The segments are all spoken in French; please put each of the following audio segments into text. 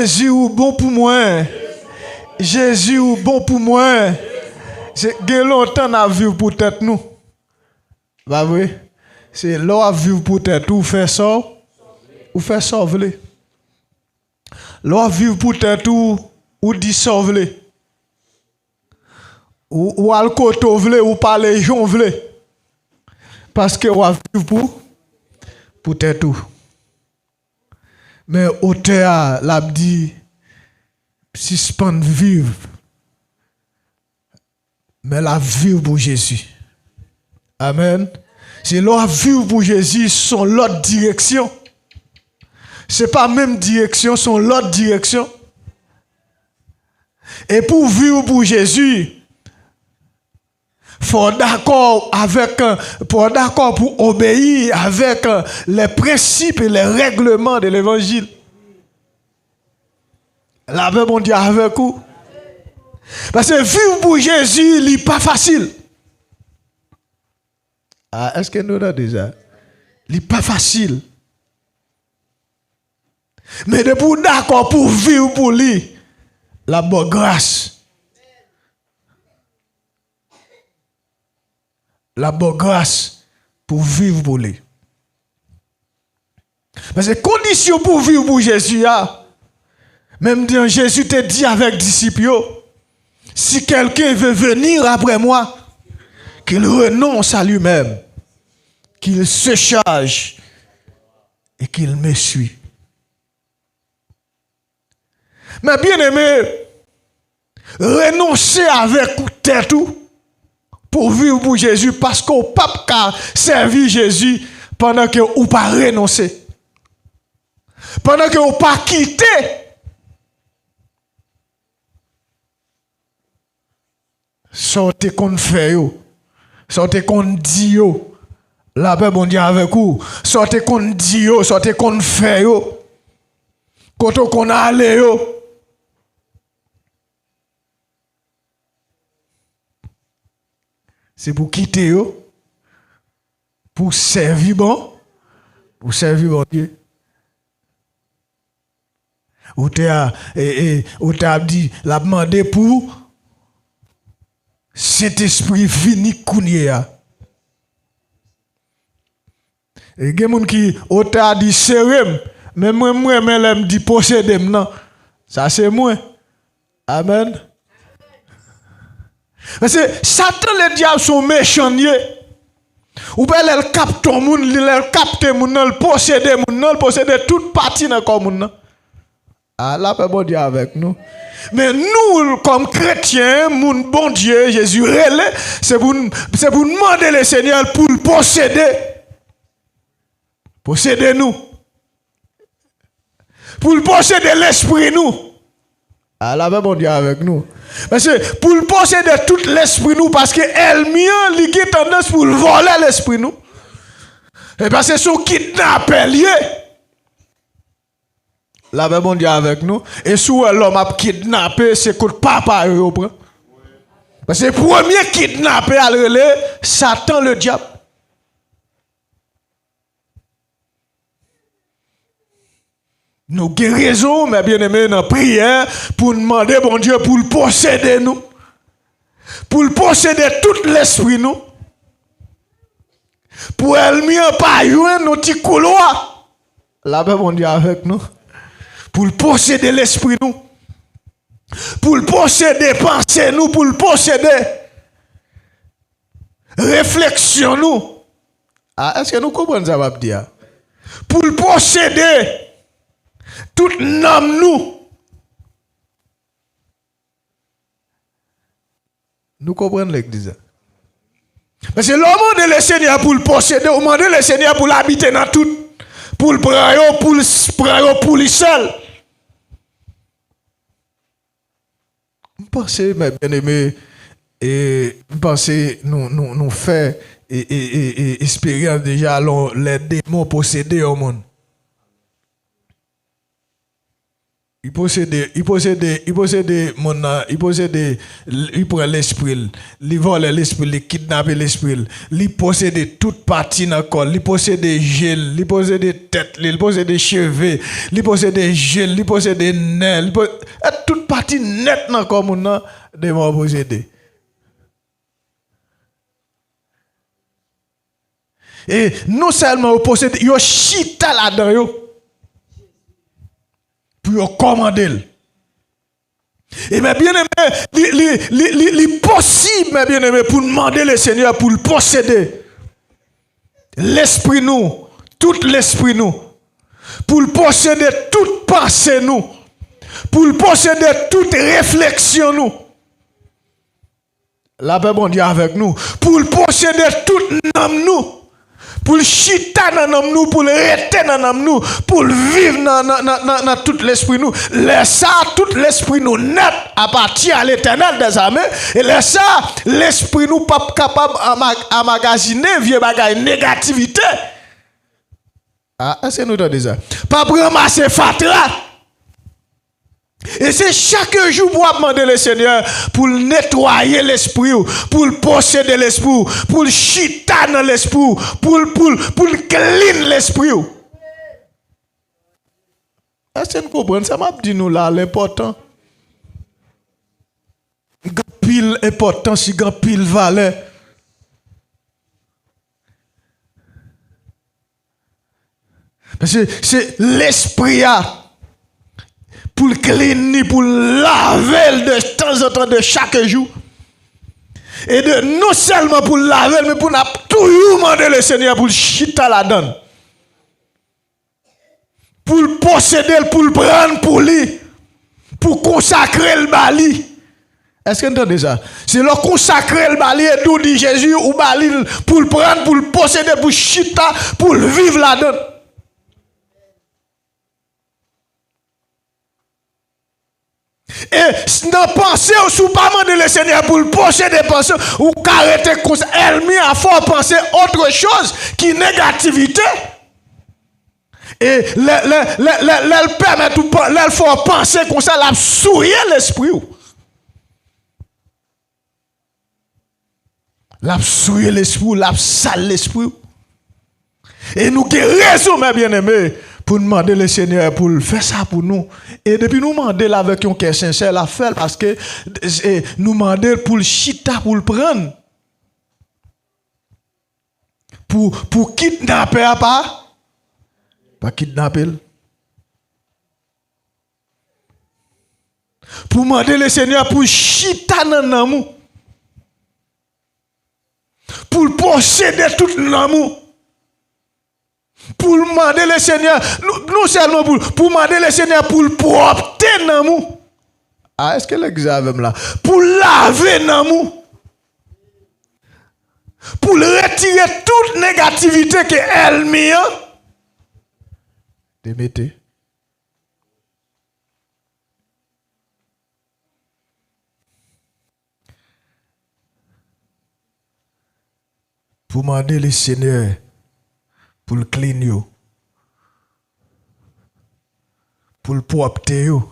Jésus ou bon pour moi. Jésus ou bon pour moi. C'est longtemps à vivre pour tête nous. Bah oui. C'est là à vivre pour tête ou faire ça ou faire sauver. Là à vivre pour tête ou dit sauver. Ou al côté ou parler jonvler. Parce que on va vivre pour tête tout. Mais auteur l'a dit suspend vivre. Mais la vivre pour Jésus. Amen. C'est la vivre pour Jésus son l'autre direction. C'est pas même direction, son l'autre direction. Et pour vivre pour Jésus, faut d'accord pour obéir avec les principes et les règlements de l'évangile. La paix, mon Dieu, avec vous. Parce que vivre pour Jésus, n'est pas facile. Ah, est-ce que nous avons déjà? Il n'est pas facile. Mais de pour d'accord pour vivre pour lui, la bonne grâce. La bonne grâce pour vivre pour lui. Parce que condition pour vivre pour Jésus, même Jésus te dit avec disciples, si quelqu'un veut venir après moi, qu'il renonce à lui-même, qu'il se charge et qu'il me suit. Mais bien aimé, renoncer avec tête pour vivre pour Jésus parce qu'on ne peut pas servir Jésus pendant que vous ne pas renoncer. Pendant que vous ne pas quitter. Sortez qu'on fait, sortez qu'on dit, la paix bon Dieu avec vous. Sortez qu'on dit, sortez qu'on fait, quand on a allé, c'est pour quitter, pour servir bon Dieu. Ou t'as dit, la demandé pour cet esprit fini kounye. Et il y a des gens qui ont dit serrem, mais moi me dit posséder non. Ça c'est moi. Amen. Parce que Satan les diables sont méchants. Ou bien elle capte ton monde, elle capte mon elle possède toute partie dans le monde. Ah là peut bon Dieu avec nous. Mais nous comme chrétiens, mon bon Dieu Jésus c'est pour demander le Seigneur pour le posséder. Posséder nous. Pour le posséder l'esprit nous. Ah là peut bon Dieu avec nous. Parce que pour le posséder tout l'esprit nous, parce que elle mieux li qui tendance pour voler l'esprit nous. Et parce que son kidnappé lié. Là ben bon Dieu avec nous. Et sous l'homme a kidnappé, c'est que papa yo prend. Parce que le premier kidnappé à relais, Satan le diable. Nous avons raison, mais bien aimé, dans la prière, pour demander, bon Dieu, pour le posséder nous. Pour le posséder tout l'esprit nous. Pour elle mieux pas jouer nos petits couloirs. Là, ben, bon Dieu, avec nous. Pour le posséder l'esprit nous. Pour le posséder pensée nous. Pour le posséder réflexion nous. Ah, est-ce que nous comprenons ça, va dire? Pour le posséder tout nom nous. Nous comprenons l'église. Parce que l'homme de le Seigneur pour le posséder, on demande le Seigneur pour l'habiter dans tout. Pour le prendre, pour lui seul. Je pense, mes bien-aimés, et je pense nous faisons expérience déjà les démons possédés au monde. Il prend l'esprit, il vole l'esprit, il kidnappe l'esprit, il possède toute partie dans le corps, il possède des gels, il possède des têtes, il possède des cheveux, il possède des gels, il possède des nerfs, toute partie nette dans le corps, de m'en posséder. Et non seulement vous possédez, vous chita là-dedans, pour commander. Et mais bien aimé, il possible, mais bien aimé, pour demander le Seigneur, pour le posséder. L'esprit nous, tout l'esprit nous, pour le posséder toute pensée nous, pour le posséder toute réflexion nous. La paix bon Dieu avec nous, pour le posséder toute âme nous. Pour le chita dans nous, pour le rester dans nous, pour le vivre dans tout l'esprit nous. Laisse ça, tout l'esprit nous net appartient à l'éternel des armées. Et laisse ça, l'esprit nous pas capable à magasiner vieux bagaille négativité. Ah, est-ce que nous entendons ça? Pas ramasser fatra. Et c'est chaque jour pour demander le Seigneur pour nettoyer l'esprit, pour le posséder l'esprit, pour le chita dans l'esprit, pour le clean l'esprit. Est-ce que vous comprenez? Ça m'a dit nous là l'important. Pile important, si grand pile valeur. Parce que c'est l'esprit pour le cleaner, pour laver de temps en temps, de chaque jour. Et de non seulement pour laver, mais pour toujours demander le Seigneur pour le chita la donne. Pour le posséder, pour le prendre pour lui. Pour consacrer le bali. Est-ce que vous entendez ça? C'est le consacrer le bali et tout dit Jésus ou bali pour le prendre, pour le posséder, pour le chita, pour le vivre la donne. Et dans pensée, ou pas demander le Seigneur pour le posséder des pensées, ou arrêter comme ça, elle met à fort penser autre chose qui négativité. Et elle permet tout, elle faut penser comme ça, elle souiller l'esprit. La souiller l'esprit, la sale l'esprit. Et nous avons raison, mes bien-aimés, pour demander le Seigneur pour faire ça pour nous. Et depuis nous demander avec un cœur sincère, la faire parce que nous demander pour le chita, pour le prendre. Pour kidnapper, pas kidnapper. Pour demander le Seigneur pour chita dans l'amour. Pour posséder tout l'amour. Pour demander le Seigneur, non seulement pour demander le Seigneur pour le propter dans l'amour. Ah, est-ce que l'examen là? Pour laver l'amour. Pour retirer toute négativité qu'elle met. Démettez. Pour demander le Seigneur pour le clean yo, pour le propter yo,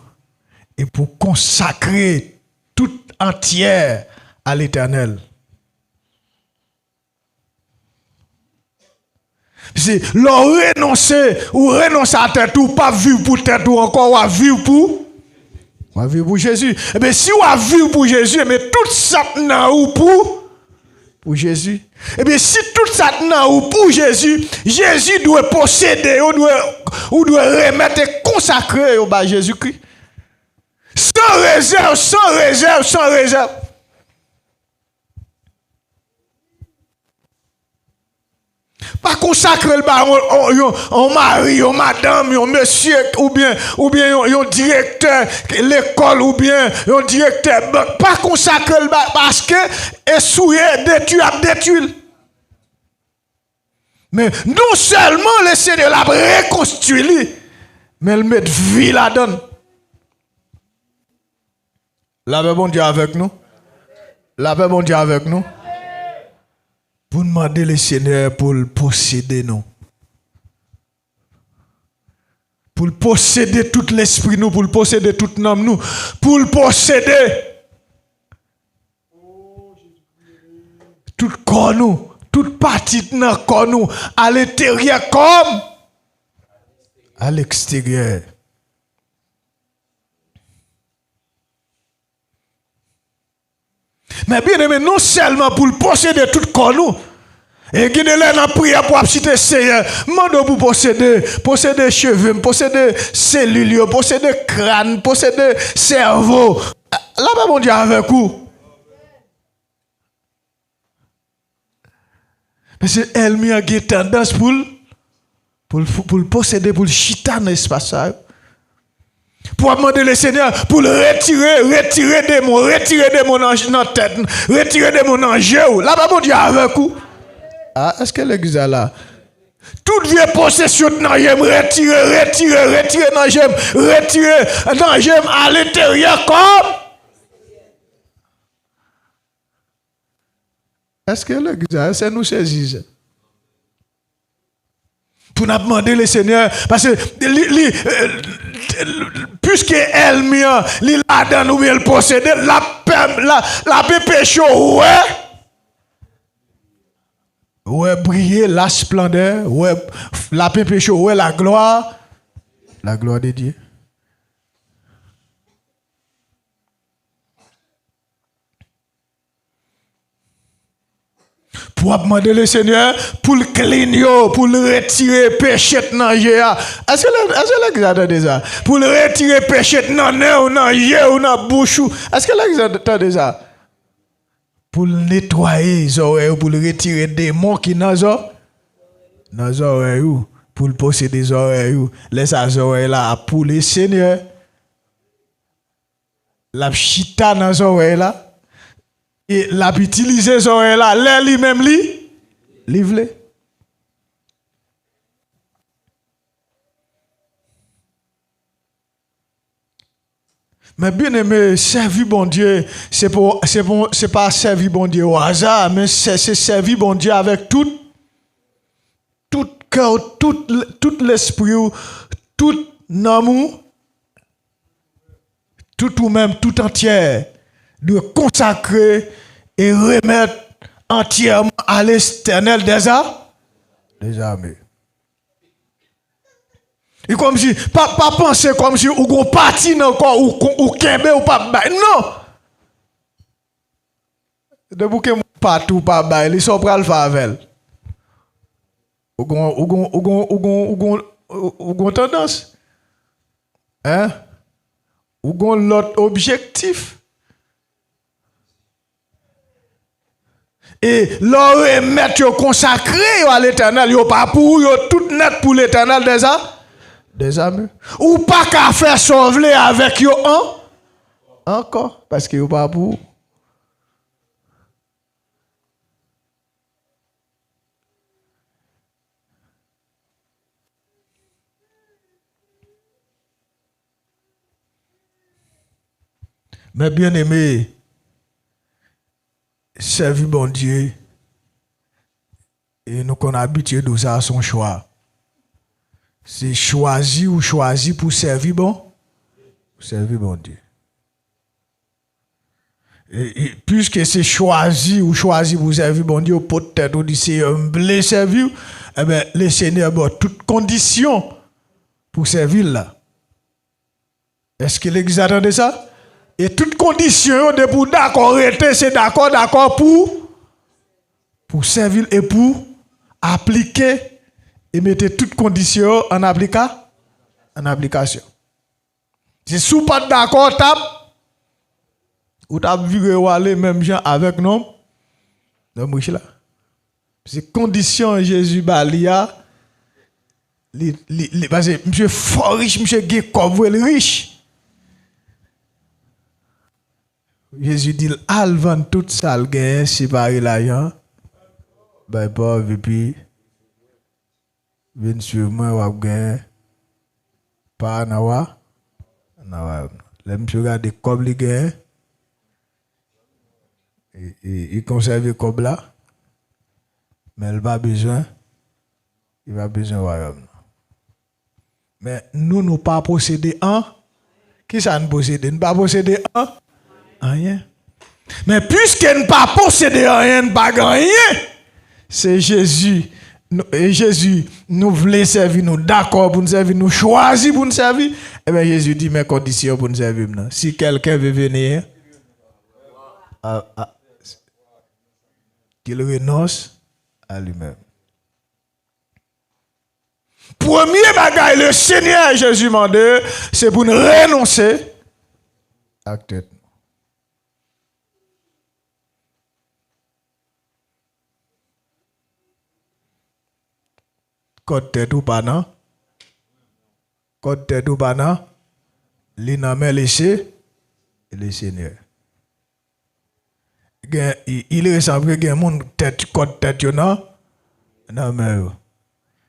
et pour consacrer tout entière à l'Éternel. C'est le renoncer ou renoncer à tête ou pas vivre pour tête ou encore ou vivre pour Jésus. Eh bien si on vivre pour Jésus, mais tout ça n'a ou pour Jésus. Eh bien, si tout ça ou pour Jésus, Jésus doit posséder, ou doit remettre et consacrer au bas Jésus-Christ. Sans réserve, sans réserve, sans réserve. Pas consacrer le bas, on mari, on madame, on monsieur, ou bien on directeur l'école, ou bien on directeur banque. Pas consacrer le bas parce que essouiller, détruire. Mais non seulement le Seigneur l'a reconstruit, mais il met vie là-dedans. La paix bon Dieu avec nous. La paix bon Dieu avec nous. Pour demander le Seigneur pour le posséder nous. pour posséder tout l'esprit nous, pour posséder tout l'âme nous, pour posséder tout corps nous, toute partie de notre corps nous, à l'intérieur comme à l'extérieur. Mais bien aimé, non seulement pour posséder tout corps nous, et qui est là dans la prière pour citer Seigneur, mande pour posséder cheveux, posséder cellules, posséder crâne, posséder cerveau. Là, mon Dieu, avec vous. Parce qu'elle m'a une tendance pour posséder, pour le chita dans l'espace. Pour demander le Seigneur pour le retirer des mots dans la tête, retirer des mots dans le jeu. Là, mon Dieu, avec vous. Ah, est-ce que l'église est là? Toute vieille possession dans j'aime, retirer dans j'aime, retirer dans j'aime à l'intérieur comme. Est-ce que l'église, c'est nous saisir? Pour nous demander le Seigneur, parce que puisque elle m'a, là dans nous elle possède, la péché, ouais, briller la splendeur, ouais, la péché, ouais, la gloire de Dieu. Pour demander le Seigneur pour le clean, pour le retirer péché dans le jeu. Est-ce que l'église a ça? Pour le retirer péché dans le jeu ou dans la bouche. Est-ce que l'église a ça? Pour le nettoyer les oreilles, pour le retirer des démons qui dans les oreilles, pour le posséder les oreilles. Laisse les oreilles là pour le Seigneur. La chita dans les oreilles là. Et l'a utilisé ça là, l'air lui-même livre. Mais bien aimé, servir bon Dieu, c'est pas servir bon Dieu au hasard, mais c'est servir bon Dieu avec tout cœur, tout l'esprit, tout amour, tout ou même tout entier, de consacrer et remettre entièrement à l'éternel des armées. Et comme si, pas penser comme si ou gon parti dans corps ou kembe ou pas bail. Non. De bouquet partout pas bail, ils sont pral favel. Ou gon tendance. Hein? Ou gon l'autre objectif. Et leur remettre consacré à l'éternel, yo pas pour yo tout net pour l'éternel des amis. Ou pas qu'à faire sauver avec yo encore parce que yo pas pour. Mais bien aimé, servir bon Dieu, et nous qu'on a habitué de ça à son choix. C'est choisir pour servir bon Dieu. Et puisque c'est choisir pour servir bon Dieu, peut-être on dit c'est humble servir, eh bien, le Seigneur a toutes conditions pour servir là. Est-ce que l'Église attendait ça? Et toutes conditions de pour d'accord rester, c'est d'accord pour servir et pour appliquer et mettre toutes conditions en application. Si sous pas d'accord, ou t'as vu aller même gens avec nous, donc là. C'est condition Jésus balia, parce que monsieur fort riche, monsieur gay comme riche. Jésus dit, al vend tout ça, le gain, séparer l'argent, ben pauvre, et puis, viens sur moi, ou gain, pas nawa, le monsieur regarde comme les gains, il conserve comme là, mais il va besoin royaume. Mais nous pas posséder un. Qui ça nous posséder? Nous pas posséder un. Rien. Mais puisque nous pas posséder rien, nous pas rien. C'est Jésus. Et Jésus nous voulait servir, nous d'accord pour nous servir, nous choisir pour nous servir. Et bien Jésus dit mes conditions pour nous servir. Si quelqu'un veut venir, qu'il renonce à lui-même. Premier bagage, le Seigneur Jésus m'a dit, c'est pour nous renoncer à tête. Côté tête ou pas non? Côté tête ou pas non? L'inamé laissé le Seigneur. Il ressemble à mon tête côté tête non? Non mais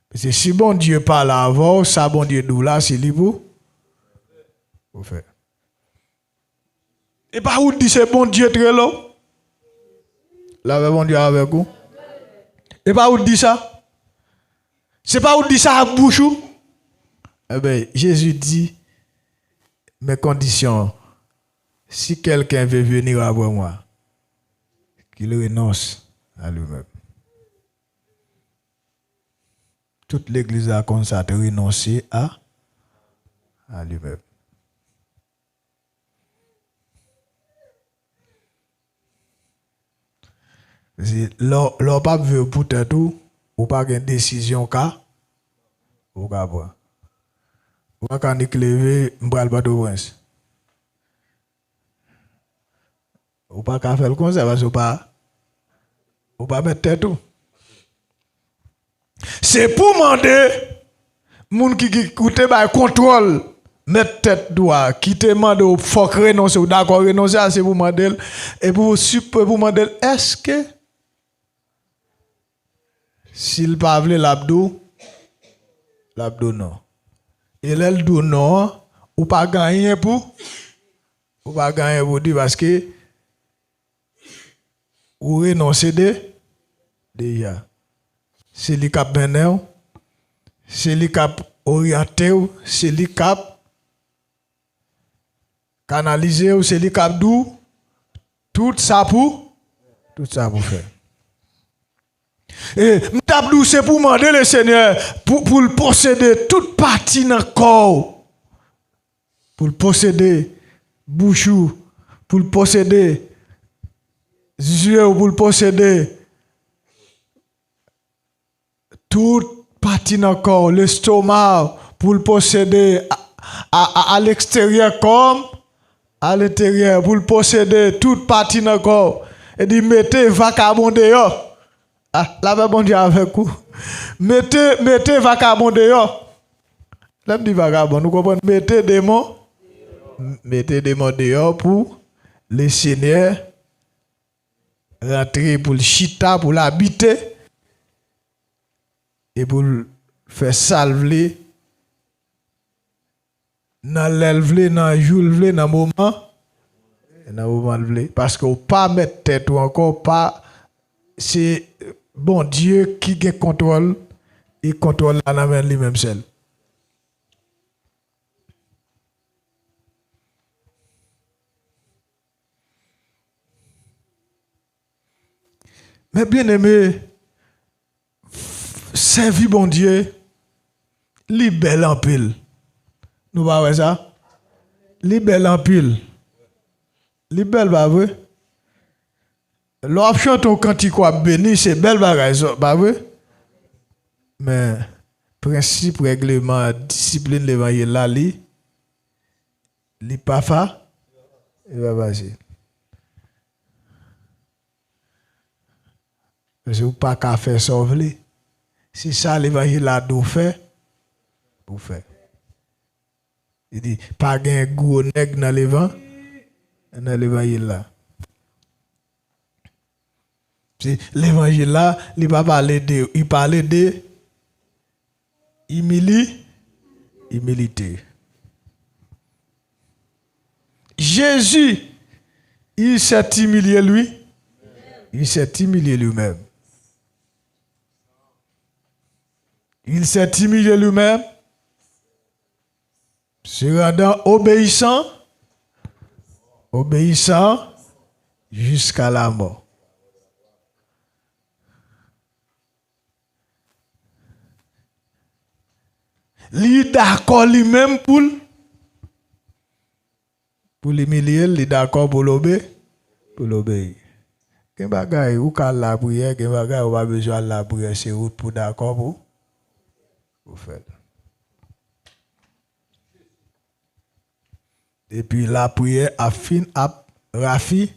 parce que si bon Dieu parle avant, ça bon Dieu nous là, c'est libre pour faire. Et pas où dit c'est bon Dieu très long? Là, bon Dieu avec vous. Et pas où dit ça? C'est pas où dit ça à bouche? Eh bien, Jésus dit, mes conditions, si quelqu'un veut venir après moi, qu'il renonce à lui-même. Toute l'église a consacré renoncer à lui-même. L'on pas veut pour tout, ou pas une décision ou pas boire. Ou pas quand éclairer, m'bral pas de prince. Ou pas qu'à faire le conseil parce ou pas mettre tête tout. C'est pour demander moun qui écoute ba contrôle mettre tête droit qui te demande au faut renoncer ou d'accord renoncer c'est pour demander et pour demander est-ce que s'il pas veut l'abdou non et l'abdou non ou pas gagner pour dire parce que ou renoncer déjà c'est lui qui a mené, c'est lui qui a orienté, c'est lui qui a canalisé, c'est lui qui a dit tout ça pour faire. Et m'tabdou c'est pour demander le Seigneur pour le posséder toute partie dans le corps, pour le posséder bouchou, pour le posséder yeux, pour le posséder toute partie dans le corps, l'estomac, pour le posséder à l'extérieur comme à l'intérieur, pour le posséder toute partie dans le corps. Et dit, mettez vacabond dehors. Ah, là, bon Dieu avec vous. Mettez vacabond dehors. Là, me dit vagabond, nous comprenons, mettez des mots dehors pour le Seigneur rentrer pour le chita, pour l'habiter. Et pour faire salver dans l'élevle, dans le jour, dans le moment, parce qu'on ne peut pas mettre tête ou encore pas. C'est bon Dieu qui a contrôle et contrôle la main lui-même seul. Mais bien aimé, servir bon Dieu, li bel en pile. Nous pas voir ça? Li bel en pile. Li bel pas vrai? L'option ton cantique quoi béni, c'est bel bagage, pas vrai? Mais principe, règlement, discipline l'évangile là, li pas fa, il va passer. Parce que vous pas qu'à faire sauver. Si ça l'évangile là d'où fait, vous faites. Il dit pas gain gros nèg dans l'évangile là. Si l'évangile là, il pas parler de, il parle de humilité. Jésus, il s'est humilié lui. Il s'est humilié lui-même. Il s'est humilié lui-même Se rendant obéissant jusqu'à la mort. Li d'accord lui-même pour l'humilier, li d'accord pour l'obéir. Quel bagay ou ka la prière, quel bagay ou pas besoin de la prière, c'est route pour d'accord pour faire. Et puis la prière affine à raffiner.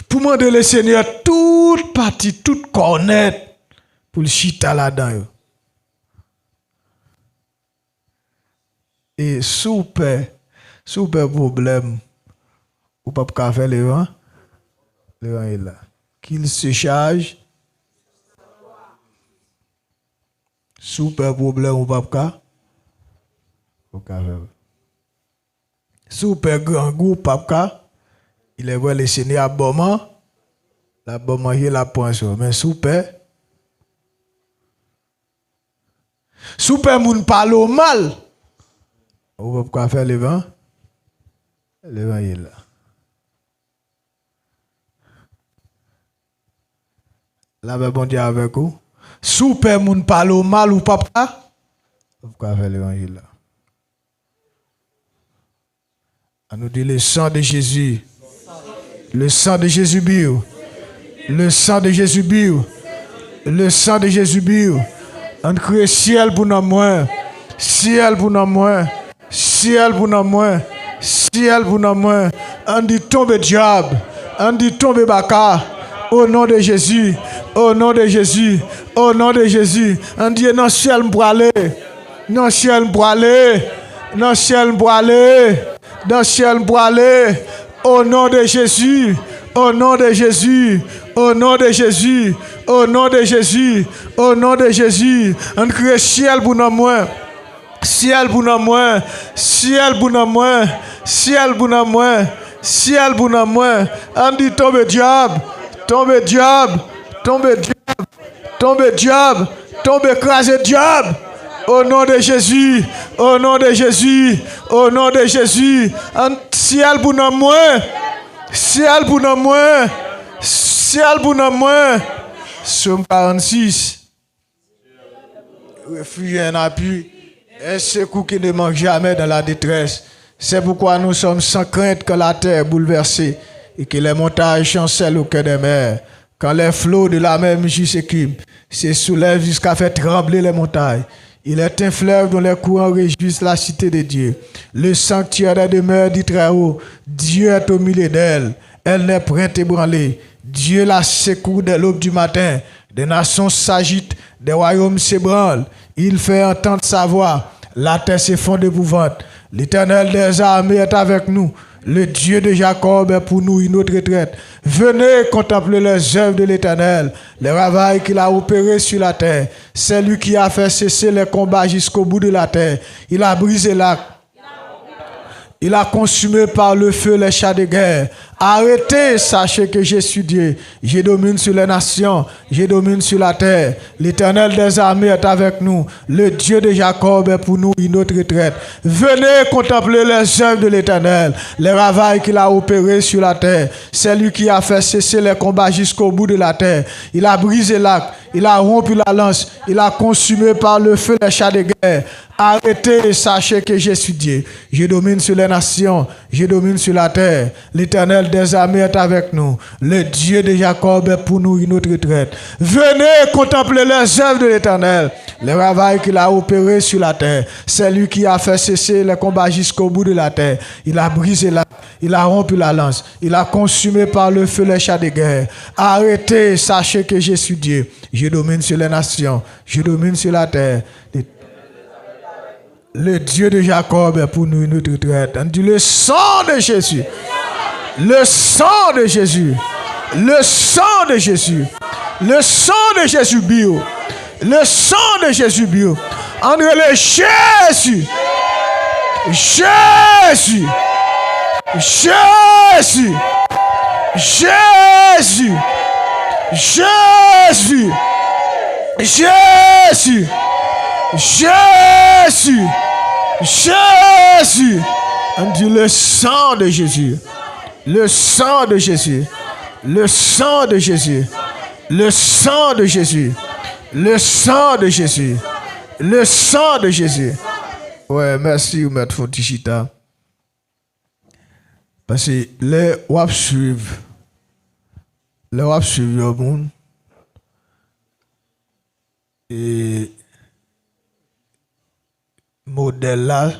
Pour demander le Seigneur toute partie, toute cornette pour le chita là-dedans. Et super problème, ou pas faire le vent est là. Qu'il se charge. Super problème, ou pas faire. Super grand goût, papa. Il est vrai, le Seigneur abonnement. L'abonnement, il a point sur. Mais super moun parle au mal. Ou pas faire le vent? Le vent est là. Là, bon Dieu avec vous. Super moun parle au mal ou pas? Ou pas faire le vent est là. On nous dit le sang de Jésus. Le sang de Jésus bio. Le sang de Jésus bio. Le sang de Jésus bio. On crie ciel pour nous moins. Ciel pour nous moins. Ciel pour nous moins. Ciel pour nous moins. On dit tombe diable. On dit tombe baka. Au nom de Jésus. Au nom de Jésus. Au nom de Jésus. On dit non ciel pour aller. Non ciel pour aller. Non ciel pour aller. Non ciel pour aller. Au nom de Jésus, au nom de Jésus, au nom de Jésus, au nom de Jésus, au nom de Jésus, on crie ciel pour nous moins, ciel pour nous moins, ciel pour nous moins, ciel pour nous moins, ciel pour nous moins, on dit tombe diable, tombe diable, tombe diable, tombe diable, tombe écrasé diable. Au nom de Jésus, au nom de Jésus, au nom de Jésus, un ciel pour nous moins, ciel pour nous moins, ciel pour nous moins. Somme 46. Refuge un appui, un secours qui ne manque jamais dans la détresse. C'est pourquoi nous sommes sans crainte que la terre bouleversée et que les montagnes chancellent au cœur des mers. Quand les flots de la mer s'équiment, se soulèvent jusqu'à faire trembler les montagnes. Il est un fleuve dont les courants réjouissent la cité de Dieu. Le sanctuaire des demeures dit très haut. Dieu est au milieu d'elle. Elle n'est point ébranlée. Dieu la secoue dès l'aube du matin. Des nations s'agitent, des royaumes s'ébranlent. Il fait entendre sa voix. La terre s'effondre d'épouvante. L'Éternel des armées est avec nous. Le Dieu de Jacob est pour nous une autre retraite. Venez contempler les œuvres de l'Éternel, les ravages qu'il a opérés sur la terre. C'est lui qui a fait cesser les combats jusqu'au bout de la terre. Il a brisé l'arc. Il a consumé par le feu les chars de guerre. Arrêtez, sachez que je suis Dieu. Je domine sur les nations, je domine sur la terre. L'Éternel des armées est avec nous. Le Dieu de Jacob est pour nous une autre retraite. Venez contempler les œuvres de l'Éternel, les ravages qu'il a opérés sur la terre. C'est lui qui a fait cesser les combats jusqu'au bout de la terre. Il a brisé l'arc, il a rompu la lance, il a consumé par le feu les chars de guerre. Arrêtez et sachez que je suis Dieu. Je domine sur les nations, je domine sur la terre. L'Éternel des armées est avec nous. Le Dieu de Jacob est pour nous une autre retraite. Venez contempler les œuvres de l'Éternel, les ravages qu'il a opérés sur la terre. C'est lui qui a fait cesser les combats jusqu'au bout de la terre. Il a brisé l'arc, il a rompu la lance, il a consumé par le feu les chars de guerre. Arrêtez, sachez que je suis Dieu. Je domine sur les nations, je domine sur la terre. Le Dieu de Jacob est pour nous une autre retraite. On dit le sang de Jésus. Le sang de Jésus. Le sang de Jésus. Le sang de Jésus bio. Le sang de Jésus bio. Entre le Jésus. Jésus. Jésus. Jésus. Jésus. Jésus. Jésus. Jésus. On dit le sang de Jésus. Le sang de Jésus. Le sang de Jésus. Le sang de Jésus. Le sang de Jésus. Le sang de Jésus. Ouais, merci, Maître Fontichita. Parce que les wap suivent. Les wap suivent le monde. Et modèle là,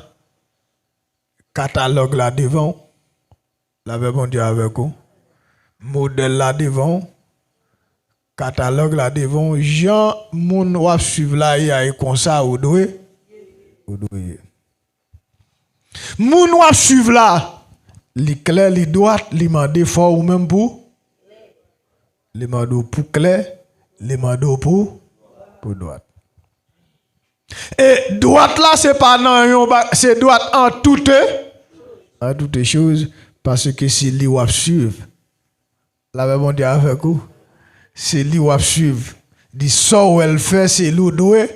catalogue là devant, la bon Dieu avec vous. Modèle là devant, catalogue là devant, Jean moun wap suivre là, il y a comme ça, ou doué. Moun wap suivre là, li clair, li droite, li mande fort ou même pour. Li mande pour clair, li mande pour droite. Et droite là, c'est pas non, c'est droite en toutes choses, parce que c'est li wap suivre. La bon Dieu avec vous, c'est li wap suivre. Dit ça ou elle fait, c'est l'ou doué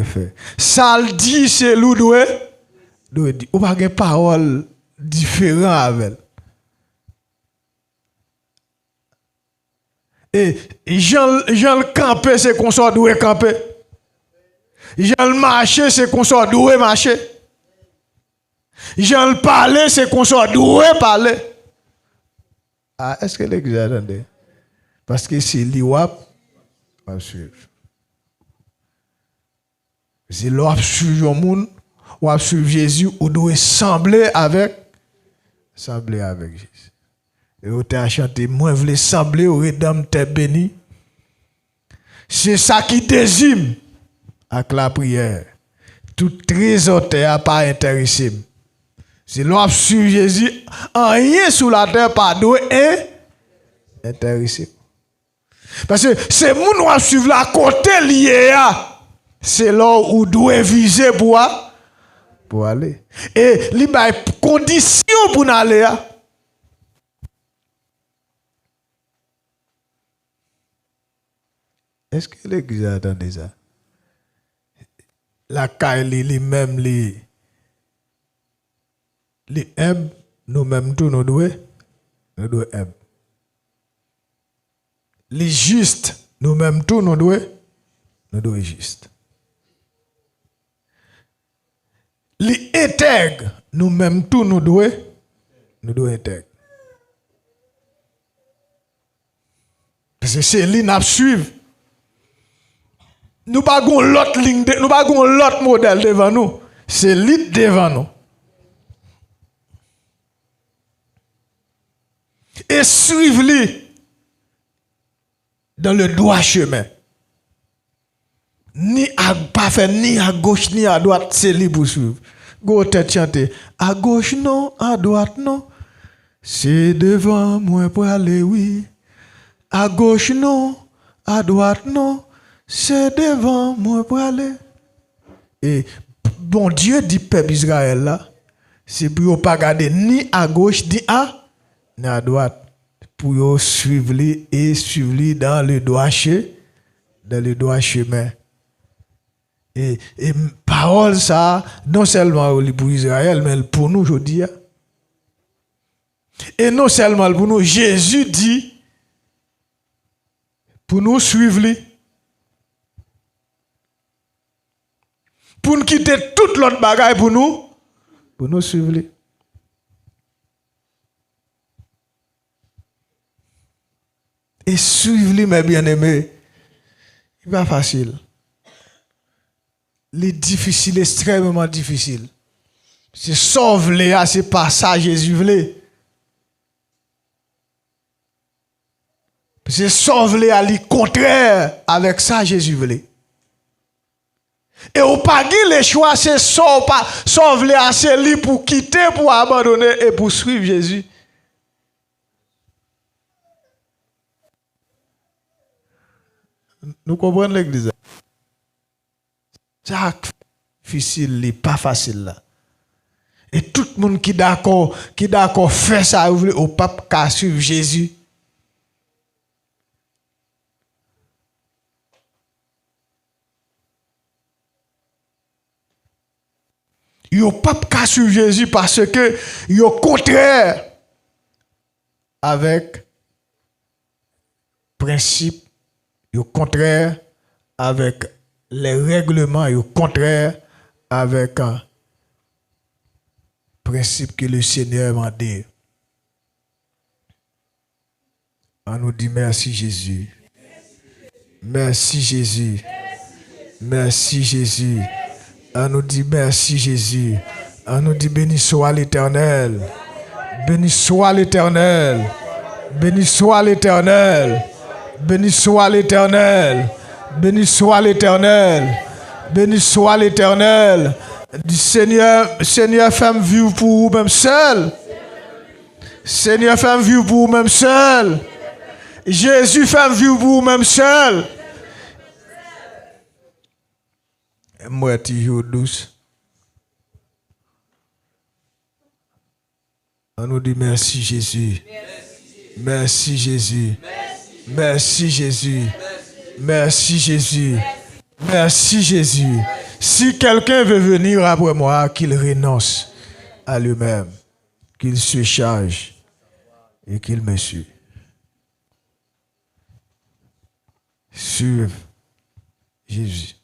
faire. Ça le dit, c'est l'ou doué dit. Ou pas de parole différente avec elle. Et Jean le camper, c'est qu'on soit doué camper. Jean le marcher, c'est qu'on soit doué marcher. Jean le parler, c'est qu'on soit doué parler. Ah, est-ce que l'église attendez? Parce que c'est l'IWAP à suivre. C'est l'OAP suivre le monde, ou à suivre Jésus, ou doit sembler avec Jésus. Et vous avez chanté, moi, je voulais sembler au Rédempteur béni. C'est ça qui désigne avec la prière. Tout trésor n'a pas intéressé. C'est l'OAP suivre Jésus, rien sous la terre, pas doit intéressé. Parce que c'est moun qui suivre la côté lié. C'est là où doit viser pour aller. Et il y a des conditions pour aller. Est-ce que l'église attend ça? La caille, les mêmes, les aiment, nous-mêmes, tous nous devons aimer. Les justes, nous-mêmes, tous nous devons justes. Les intègres, nous-mêmes, tous nous devons intègres. Parce que c'est l'île à suivre. Nous n'avons pas l'autre ligne, nous n'avons pas l'autre modèle devant nous. C'est l'île devant nous. Et suivre-le dans le droit chemin. Ni à pas faire ni à gauche ni à droite, c'est lui pour suivre. Go tête chanter. À gauche non, à droite non. C'est devant moi pour aller, oui. À gauche non, à droite non. C'est devant moi pour aller. Et bon Dieu dit peuple Israël là, c'est pour ne pas garder ni à gauche ni à droite. Pour suivre et suivre dans le droit chemin. Et parole ça, non seulement pour Israël, mais pour nous aujourd'hui. Et non seulement pour nous, Jésus dit, pour nous suivre, pour nous quitter toute l'autre bagaille pour nous suivre. Et suivre mes bien-aimés, il n'est pas facile. Il est difficile, extrêmement difficile. C'est sauver, c'est pas ça Jésus voulait. C'est sauver à le contraire avec ça Jésus voulait. Et au pas le choix, c'est sauver à c'est pour quitter, pour abandonner et pour suivre Jésus. Nous comprenons l'église. C'est difficile, pas facile là. Et tout le monde qui d'accord fait ça au pape qui suivre Jésus. Yo pas qu'à suivre Jésus parce que yo contraire avec principe, yo contraire avec les règlements, yo contraire avec un principe que le Seigneur m'a dit. On nous dit merci Jésus. Merci Jésus. Merci Jésus. On nous dit merci Jésus. On nous dit béni soit l'Éternel. Béni soit l'Éternel. Béni soit l'Éternel. Béni soit l'Éternel. Béni soit l'Éternel. Béni soit l'Éternel. Seigneur, fais-moi vivre pour vous-même seul. Seigneur, fais-moi vivre pour vous-même seul. Jésus, fais-moi vivre pour vous-même seul. Moi, toujours douce. On nous dit merci Jésus. Merci Jésus. Merci Jésus. Merci Jésus. Merci Jésus. Si quelqu'un veut venir après moi, qu'il renonce à lui-même, qu'il se charge et qu'il me suive. Suivez Jésus.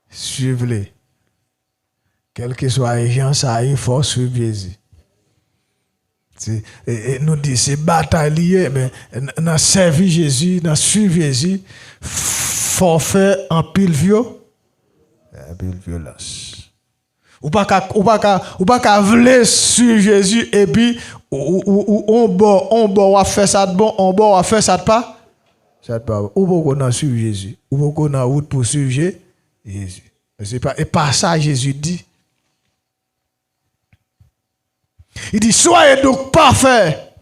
Suivez-les. Quel que soit les gens, ça il faut suivre Jésus. Et nous dit c'est bataille, mais dans servir Jésus, dans suivre Jésus, faut faire un pile violence. Ou pas qu'à vouloir suivre Jésus et puis on va faire ça de bon, on va faire ça de pas. Ça de pas. Ou pas qu'on suivre Jésus, ou pas qu'on a route pour suivre Jésus. C'est pas et par ça Jésus dit. Il dit soyez donc parfaits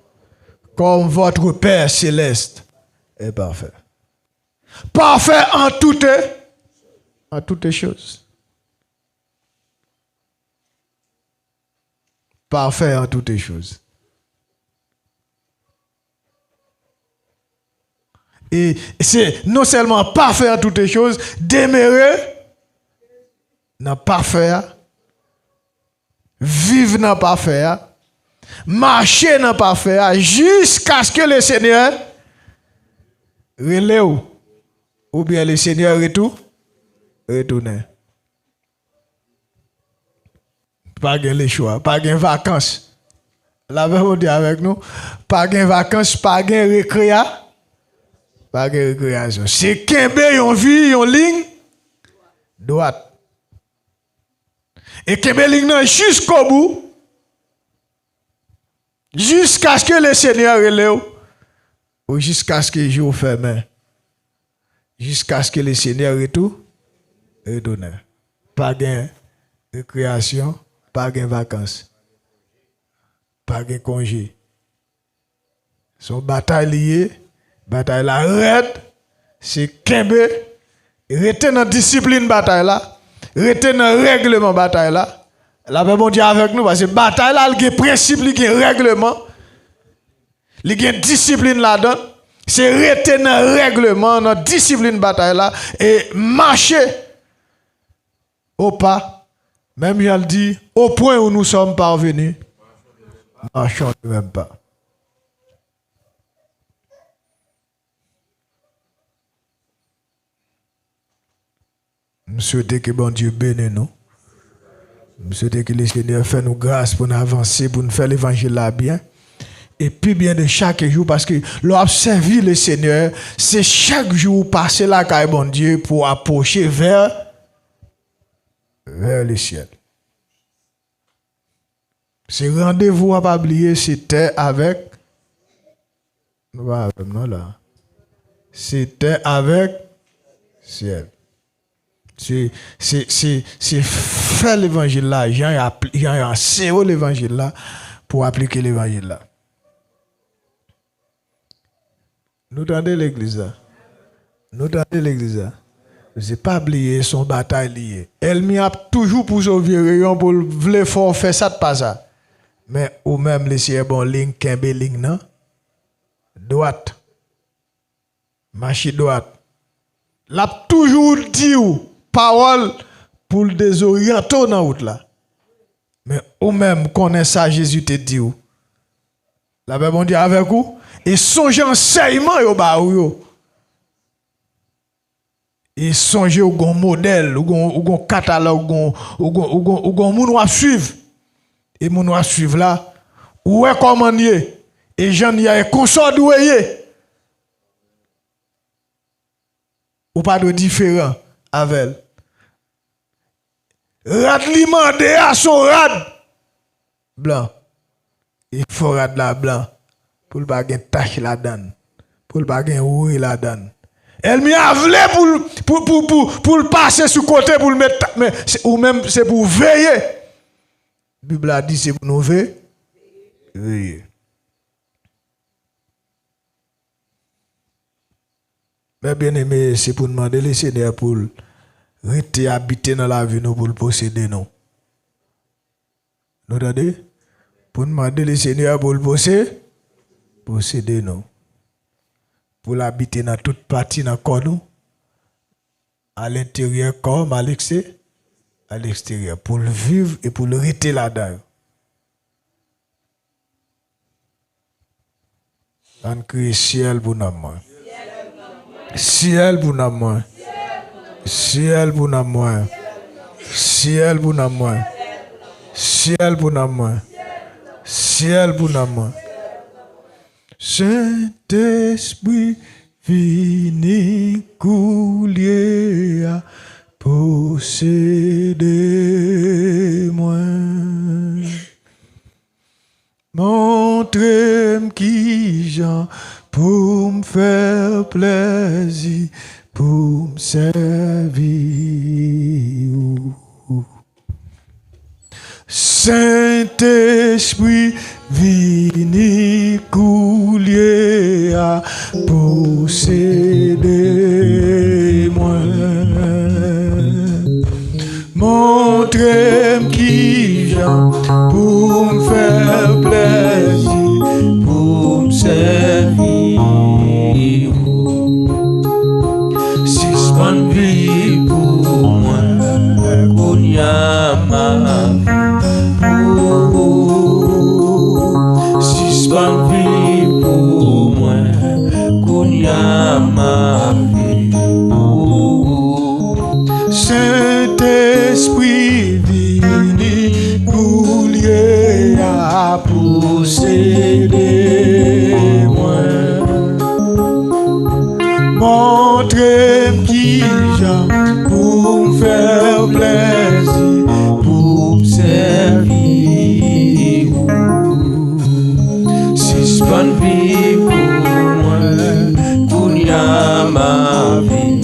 comme votre Père céleste est parfait. Parfait en toutes choses. Parfait en toutes choses. Et c'est non seulement parfait en toutes choses, demeurer dans parfait, vivre dans parfait, marcher dans parfait, jusqu'à ce que le Seigneur relève ou bien le Seigneur retourne. Pas de choix, pas de vacances. La Bible dit avec nous, pas de vacances, pas de récréation. Pas de récréation. C'est qu'un yon vie, yon ligne droite. Et qu'un ligne jusqu'au bout, jusqu'à ce que le Seigneur relève, ou jusqu'à ce que le jour ferme, jusqu'à ce que le Seigneur retourne. Pas de récréation, pas de vacances, pas de congé. Son bataille liée. Bataille là, arrête, c'est Kembe, rete dans discipline bataille là, rete dans règlement bataille là. La paix bon Dieu avec nous, parce que bataille là, il y a principe, il y a règlement, il y a discipline là-dedans. C'est rete dans règlement, dans discipline bataille là, et marcher au pas, même il dit, au point où nous sommes parvenus, marchons même pas. Je souhaite que bon Dieu bénisse nous. Je souhaite que le Seigneur fasse nous grâce pour nous avancer, pour nous faire l'évangile là bien. Et puis bien de chaque jour, parce que l'observer le Seigneur, c'est chaque jour passer là, car bon Dieu, pour approcher vers le ciel. Ce rendez-vous à pas oublier, c'était avec. Non, là. C'était avec ciel. C'est faire l'évangile là. Il y a un zéro l'évangile là pour appliquer l'évangile là. Nous tendez l'église là. Nous tendez l'église là. Je n'ai pas oublié son bataille liée. Elle m'y a toujours pour sauver rayon pour vouloir faire ça de pas ça. Mais ou même laisser bon ligne, kembe ligne non. Droite. Marcher droite. L'a toujours dit parole pour le désorienter dans la route là. Mais ou même connaît ça, Jésus te dit ou. La Bible on dit avec vous. Et songez enseignement yo ba ou yo. Et songez au gon modèle, au gon catalogue, au gon moun à suivre. Et moun à suivre là. Ou est comment yé. Et j'en y a consort doué. Ou pas de différent avec elle. Rad li mande à son rad blanc. Il faut rad la blanc pour pas gen tache la donne. Pour pas gen oué la donne. Elle m'y a vle pour le passer sur côté pour le mettre mais ou même c'est pour veiller. La Bible a dit c'est pour nous veiller. Mais bien aimé, c'est pour demander le Seigneur pour rester habiter dans la vie, nous pour le posséder, non. Nous entendez? Pour demander le Seigneur pour le posséder, non. Pour l'habiter dans toute partie dans le corps, nous. À l'intérieur comme à l'extérieur. Pour le vivre et pour le rester là-dedans. On crie ciel pour nous. Ciel pour nous. Ciel pour nous. Ciel pour nous. Ciel pour nous. Ciel pour nous. Saint-Esprit, vini coulier à posséder moi. Montrez-moi qui j'en pour me faire plaisir, pour me servir. Saint-Esprit, vini coulier à posséder moi. Montrez-moi qui j'en pour me faire plaisir, pour me servir. Suspend vie pour moi, Kounia ma vie. Suspend vie pour moi, Kounia ma vie. Saint-Esprit, vini coulier à posséder moi. Montrez-moi qui j'en pour me faire plaisir, pour me servir. Suspend vie pour moi, Kounia ma vie.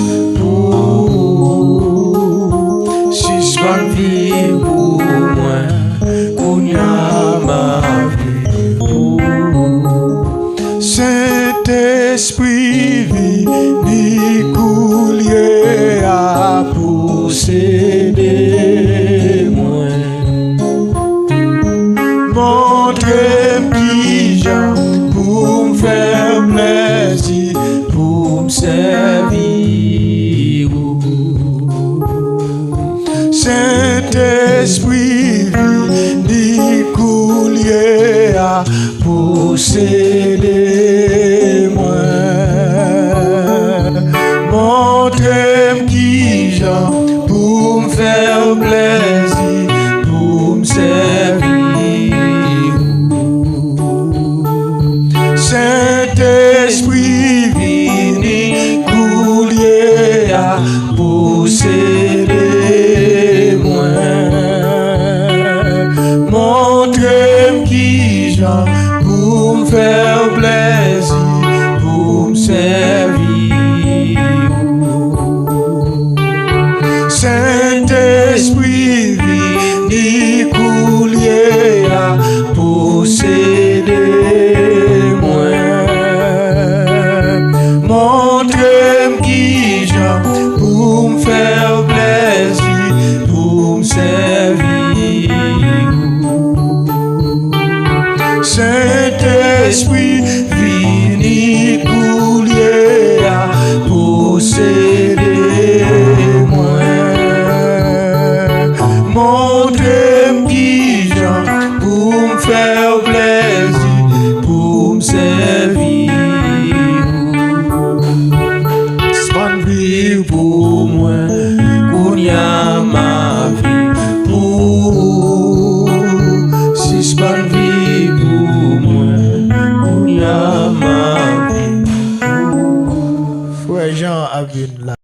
Suspend vie pour moi, Kounia ma vie. Saint-Esprit, vini coulier à posséder moi. Montrez-moi qui j'en pour me faire plaisir, pour me servir. Saint-Esprit, vini coulier à posséder moi. Montrez-moi qui j'en pour me faire plaisir, pour me servir. Saint-Esprit, vini coulier à posséder moi. Montrez-moi qui j'en pour me faire plaisir, pour me servir. Saint-Esprit, vini coulier à posséder moi. Montrez-moi qui j'en pour me faire plaisir, pour me servir. Saint-Esprit, vini coulier à posséder moi. frère Jean a vu là.